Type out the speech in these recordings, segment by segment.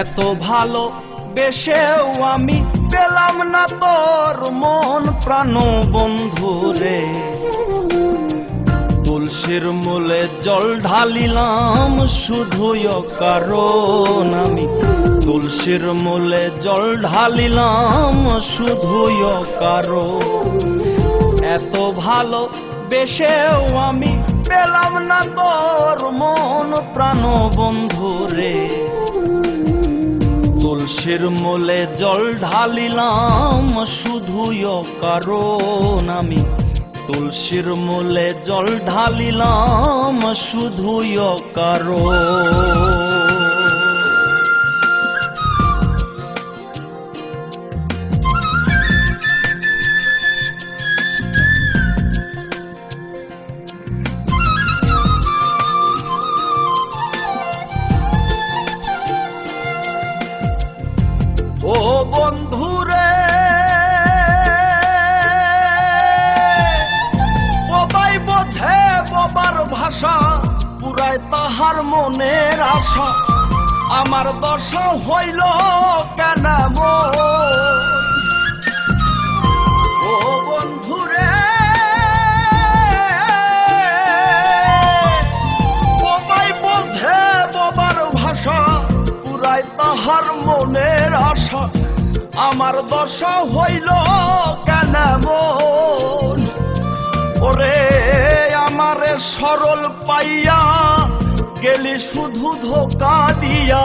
এত ভালো বেশেও আমি পেলাম না তোর মন প্রাণ বন্ধু রে। তুলসীর মূলে জল ঢালিলাম শুধুই কারণ আমি, তুলসীর মূলে জল ঢালিলাম শুধুই কারণ। এত ভালো বেশেও আমি পেলাম না তোর মন প্রাণ বন্ধু রে। তুলসীর মূলে জল ঢালিলাম শুধুই কারণ আমি, তুলসীর মূলে জল ঢালিলাম শুধুই কারণ। ও বন্ধুরে ববাই বোঝে ববার ভাষা, পুরাই তাহার মনের আশা। আমার দশা হইল কেন ও বন্ধুরে ববাই বোঝে ববার ভাষা, পুরাই তাহার মনের আশা। আমার দশা হইল কেন ওরে আমারে সরল পাইয়া গেলি শুধু ধোকা দিয়া।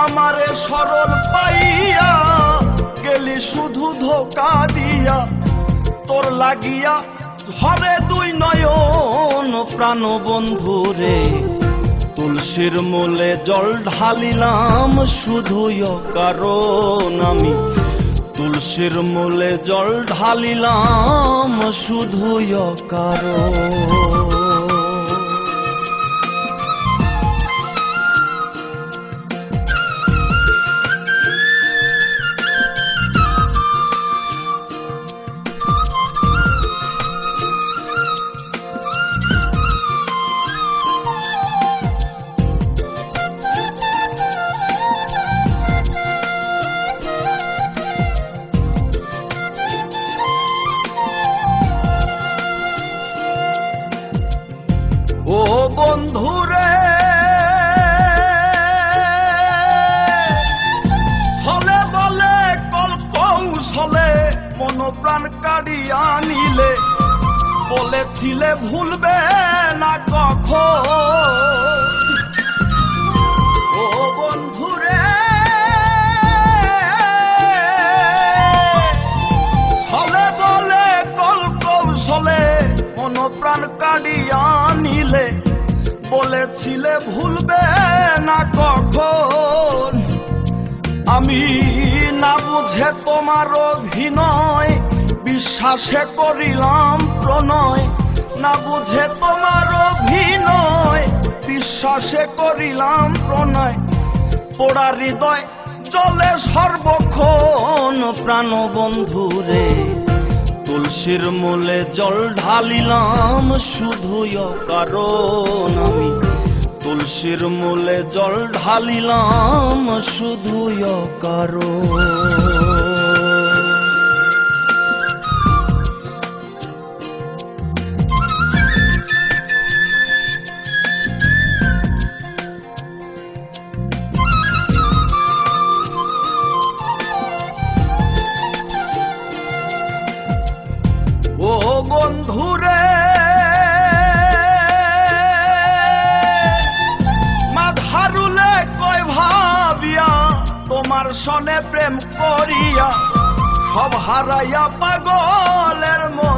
আমারে সরল পাইয়া গেলি শুধু ধোকা দিয়া। তোর লাগিয়া ঝরে দুই নয়ন প্রাণ বন্ধু রে। তুলসীর মূলে জল ঢালিলাম শুধুই কারণ আমি, তুলসীর মূলে জল ঢালিলাম শুধুই কারণ। ও বন্ধুরে ছলে বলে কৌশলে মন প্রাণ কাড়িয়া নিলে। বলেছিলে ভুলবে না কখন ও বন্ধুরে। ছলে বলে কৌশলে মন প্রাণ কাড়িয়া নিলে। বলেছিলে ভুলবে না কখন। আমি না বুঝে তোমার অভিনয় বিশ্বাসে করিলাম প্রণয়। না বুঝে তোমার অভিনয় বিশ্বাসে করিলাম প্রণয়। পোড়া হৃদয় জলে সর্বক্ষণ প্রাণ বন্ধু রে। তুলসীর মূলে জল ঢালিলাম শুধুই কারণ আমি, তুলসীর মূলে জল ঢালিলাম শুধুই কারণ। ও বন্ধুরে মাধারুলে কয় ভাবিয়া তোমার সনে প্রেম করিয়া সব হারাইয়া পাগলের মন।